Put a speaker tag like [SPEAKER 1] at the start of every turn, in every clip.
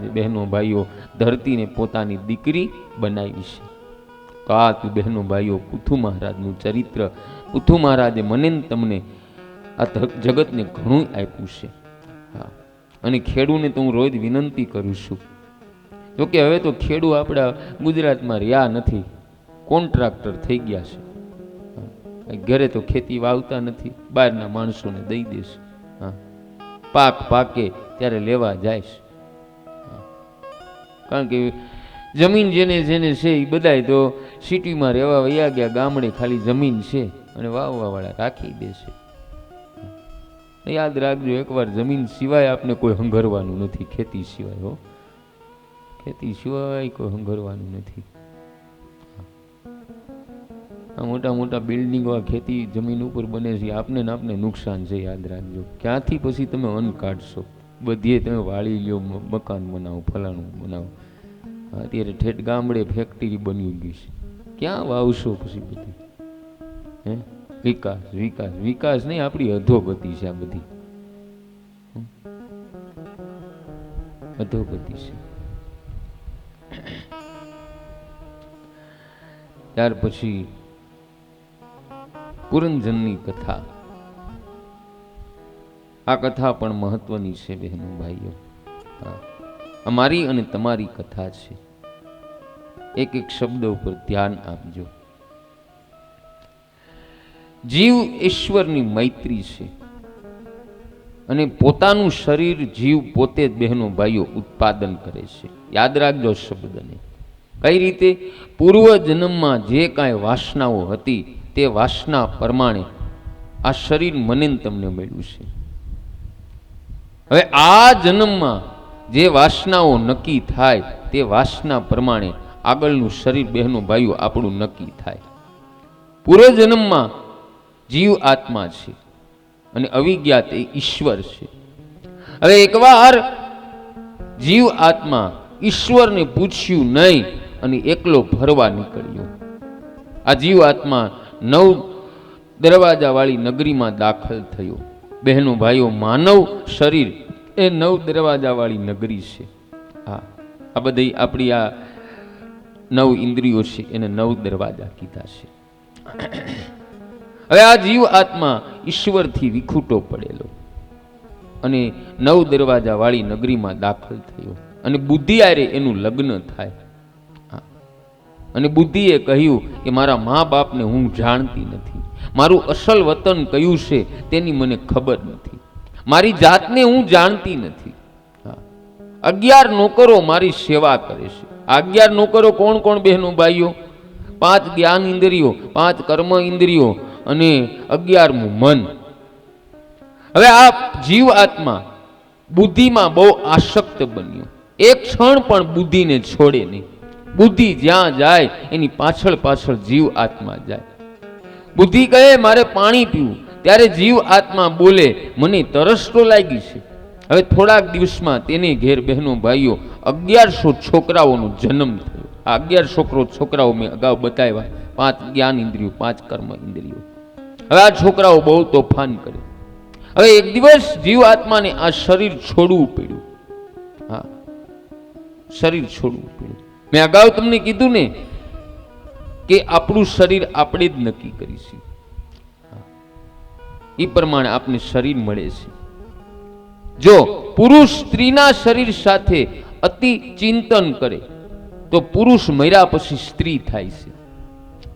[SPEAKER 1] મહારાજે બહેનો ભાઈઓ ધરતીને પોતાની દીકરી બનાવી છે. તો આ તું બહેનો ભાઈઓ પૃથુ મહારાજનું ચરિત્ર, પૃથુ મહારાજે મને તમને આ જગતને ઘણું આપ્યું છે. હા, અને ખેડૂને તો હું રોજ વિનંતી કરું છું. જોકે હવે તો ખેડૂ આપણા ગુજરાતમાં રહ્યા નથી, કોન્ટ્રાક્ટર થઈ ગયા છે. ઘરે તો ખેતી વાવતા નથી, બહારના માણસોને દઈ દેશે. હા, પાક પાકે ત્યારે લેવા જાય છે. કારણ કે જમીન જેને જેને છે એ બધાય તો સિટીમાં રહેવા વયા ગયા, ગામડે ખાલી જમીન છે અને વાવવા વાળા રાખી દેશે. યાદ રાખજો, એકવાર જમીન સિવાય આપણે કોઈ હંગરવાનું નથી, ખેતી સિવાય. હો, ખેતી સિવાય કોઈ હંગરવાનું નથી. આ મોટા મોટા બિલ્ડિંગો આ ખેતી જમીન ઉપર બને છે, આપને ને આપને નુકસાન છે. યાદ રાખજો, ક્યાંથી પછી તમે અન્ન કાઢશો? બધીએ તમે વાળી લ્યો, મકાન બનાવો, ફલાણું બનાવો. અત્યારે ઠેઠ ગામડે ફેક્ટરી બની ગઈ છે, ક્યાં વાવશો પછી બધી? હે, વિકાસ વિકાસ વિકાસ નહીં, આપણી અધોગતિ છે. આ બધી અધોગતિ છે. ત્યાર પછી પુરંજનની કથા. આ કથા પણ મહત્વની છે બહેનો ભાઈઓ. અમારી અને તમારી કથા છે. એક એક શબ્દ ઉપર ધ્યાન આપજો. જીવ ઈશ્વરની મૈત્રી છે અને પોતાનું શરીર જીવ પોતે જ બહેનો ભાઈઓ ઉત્પાદન કરે છે. યાદ રાખજો શબ્દને. કઈ રીતે? પૂર્વ જન્મમાં જે કાંઈ વાસનાઓ હતી તે વાસના પ્રમાણે આ શરીર મને તમને મળ્યું છે. હવે આ જન્મમાં જે વાસનાઓ નક્કી થાય તે વાસના પ્રમાણે આગળનું શરીર બહેનો ભાઈઓ આપણું નક્કી થાય. પૂર્વજન્મમાં જીવ આત્મા છે અને અવિજ્ઞાત એ ઈશ્વર છે. હવે એકવાર જીવ આત્મા ઈશ્વરને પૂછ્યું નહીં અને એકલો ફરવા નીકળ્યો. આ જીવ આત્મા 9 દરવાજા વાળી નગરીમાં દાખલ થયો. બહેનો ભાઈઓ, માનવ શરીર એ 9 દરવાજા વાળી નગરી છે. હા, આ બધી આપણી આ 9 ઇન્દ્રિયો છે, એને 9 દરવાજા કીધા છે. હવે આ જીવ આત્મા ઈશ્વરથી વિખૂટો પડેલો અને 9 દરવાજા વાળી નગરીમાં દાખલ થયો અને બુદ્ધિ આરે એનું લગ્ન થાય. અને બુદ્ધિએ કહ્યું કે મારા મા બાપને હું જાણતી નથી, મારું અસલ વતન કયું છે તેની મને ખબર નથી, મારી જાતને હું જાણતી નથી. 11 નોકરો મારી સેવા કરે છે. 11 નોકરો કોણ કોણ બહેનો ભાઈઓ? 5 જ્ઞાન ઇન્દ્રિયો, 5 કર્મ ઇન્દ્રિયો અને 11મું મન. હવે આ જીવ આત્મા બુદ્ધિમાં બહુ આસક્ત બન્યો. એક ક્ષણ પણ બુદ્ધિને છોડે નહીં. બુદ્ધિ જ્યાં જાય એની પાછળ પાછળ જીવ આત્મા જાય. બુદ્ધિ કહે મારે પાણી પીવું, ત્યારે જીવ આત્મા બોલે મને તરસ તો લાગી છે. હવે થોડાક દિવસમાં તેને ઘેર બહેનો ભાઈઓ 1100 છોકરાઓનો જન્મ થયો. આ 1100 છોકરાઓ મેં અગાઉ બતાવ્યા. 5 જ્ઞાન ઇન્દ્રિયો, 5 કર્મ ઇન્દ્રિયો. હવે આ છોકરાઓ બહુ તોફાન કરે. હવે એક દિવસ જીવ આત્માને આ શરીર છોડવું પડ્યું. હા, શરીર છોડવું પડ્યું. મેં અગાઉ તમને કીધું ને કે આપણું શરીર આપણે જ નક્કી કરીશું. એ પ્રમાણે આપને શરીર મળે છે. જો પુરુષ સ્ત્રીના શરીર સાથે અતિ ચિંતન કરે તો પુરુષ મર્યા પછી સ્ત્રી થાય છે,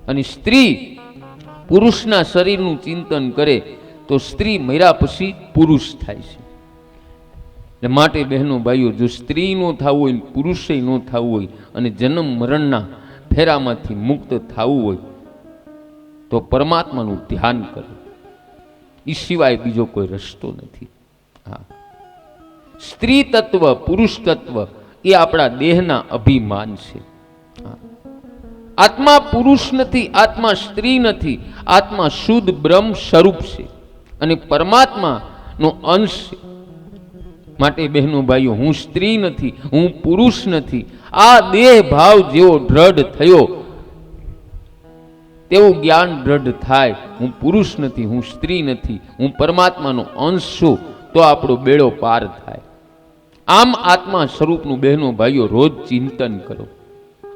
[SPEAKER 1] અને સ્ત્રી પુરુષના શરીરનું ચિંતન કરે તો સ્ત્રી મર્યા પછી પુરુષ થાય છે. માટે બહેનો ભાઈઓ, જો સ્ત્રી નો થવું હોય, પુરુષે નો થવું હોય અને જન્મ મરણના ફેરામાંથી મુક્ત થવું હોય તો પરમાત્માનું ધ્યાન કરો. એ સિવાય બીજો કોઈ રસ્તો નથી. હા, સ્ત્રી તત્વ, પુરુષ તત્વ એ આપણા દેહના અભિમાન છે. આત્મા પુરુષ નથી, આત્મા સ્ત્રી નથી. આત્મા શુદ્ધ બ્રહ્મ સ્વરૂપ છે અને પરમાત્મા નો અંશ છે. માટે બહેનો ભાઈઓ, હું સ્ત્રી નથી, હું પુરુષ નથી. આ દેહ ભાવ જેવો દ્રઢ થયો તેવું જ્ઞાન દ્રઢ થાય. હું પુરુષ નથી, હું સ્ત્રી નથી, હું પરમાત્માનો અંશ છું, તો આપણો બેડો પાર થાય. આમ આત્મા સ્વરૂપનું બહેનો ભાઈઓ રોજ ચિંતન કરો.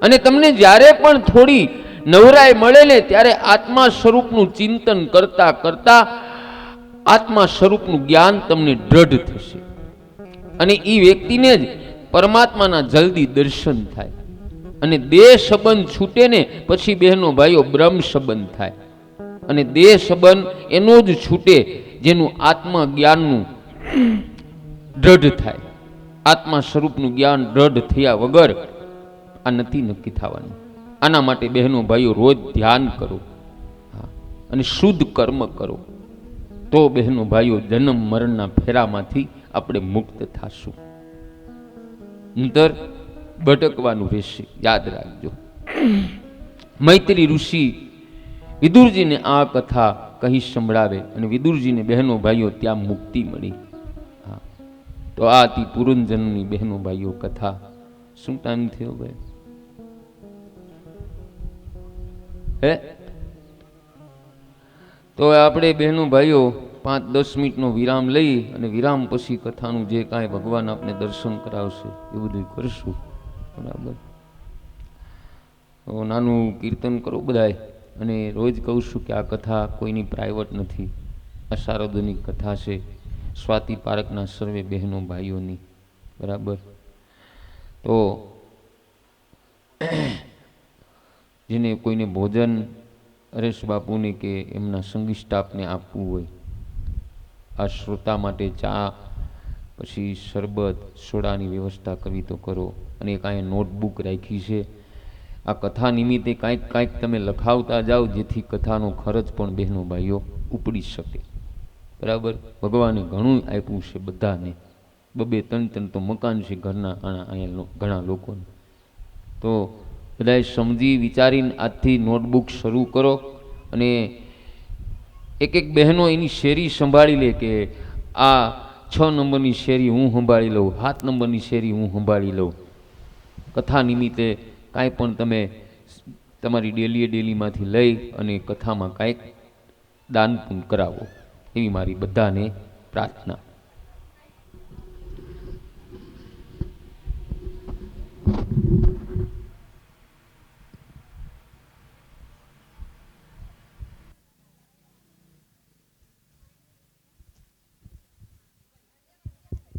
[SPEAKER 1] અને તમને જ્યારે પણ થોડી નવરાઈ મળે ને ત્યારે આત્મા સ્વરૂપનું ચિંતન કરતા કરતા આત્મા સ્વરૂપનું જ્ઞાન તમને દ્રઢ થશે. અને એ વ્યક્તિને જ પરમાત્માના જલ્દી દર્શન થાય. અને દેહ સંબંધ છૂટે ને પછી બહેનો ભાઈઓ બ્રહ્મ સંબંધ થાય. અને દેહ સંબંધ એનો જ છૂટે જેનું આત્મા જ્ઞાનનું દ્રઢ થાય. આત્મા સ્વરૂપનું જ્ઞાન દ્રઢ થયા વગર આ નથી નક્કી થવાનું. આના માટે બહેનો ભાઈઓ રોજ ધ્યાન કરો અને શુદ્ધ કર્મ કરો, તો બહેનો ભાઈઓ જન્મ મરણના ફેરામાંથી આપણે મુક્ત થાશું. નહીતર ભટકવાનું રહેશે. યાદ રાખજો. મૈત્રી ઋષિ વિદુરજીને આ કથા કહી સંભળાવે અને વિદુરજીને બહેનો ભાઈઓ ત્યાં મુક્તિ મળી. તો આ હતી પૂર્વજન્મની બહેનો ભાઈઓ કથા. શું ટાઈમ થયો ભાઈ? હે તો આપણે બહેનો ભાઈઓ 5-10 મિનિટનો વિરામ લઈ અને વિરામ પછી કથાનું જે કાંઈ ભગવાન આપને દર્શન કરાવશે એ બધું કરશું. બરાબર. તો નાનું કીર્તન કરો બધાય. અને રોજ કહું છું કે આ કથા કોઈની પ્રાઇવેટ નથી, આ સાર્વજનિક કથા છે સ્વાતિ પારકના સર્વે બહેનો ભાઈઓની. બરાબર. તો જેને કોઈને ભોજન હરેશ બાપુને કે એમના સંગી સ્ટાફને આપવું હોય, આ શ્રોતા માટે ચા પછી શરબત સોડાની વ્યવસ્થા કરવી તો કરો. અને કાંઈ નોટબુક રાખી છે, આ કથા નિમિત્તે કાંઈક તમે લખાવતા જાઓ જેથી કથાનો ખર્ચ પણ બહેનો ભાઈઓ ઉપડી શકે. બરાબર. ભગવાને ઘણું આપ્યું છે બધાને. 2-3 તો મકાન છે ઘરના અહીંયા ઘણા લોકોને. તો બધાએ સમજી વિચારીને આજથી નોટબુક શરૂ કરો. અને એક બહેનો એની શેરી સંભાળી લે કે આ 6 નંબરની શેરી હું સંભાળી લઉં, 7 નંબરની શેરી હું સંભાળી લઉં. કથા નિમિત્તે કાંઈ પણ તમે તમારી ડેલીમાંથી લઈ અને કથામાં કાંઈક દાન પૂન કરાવો, એવી મારી બધાને પ્રાર્થના.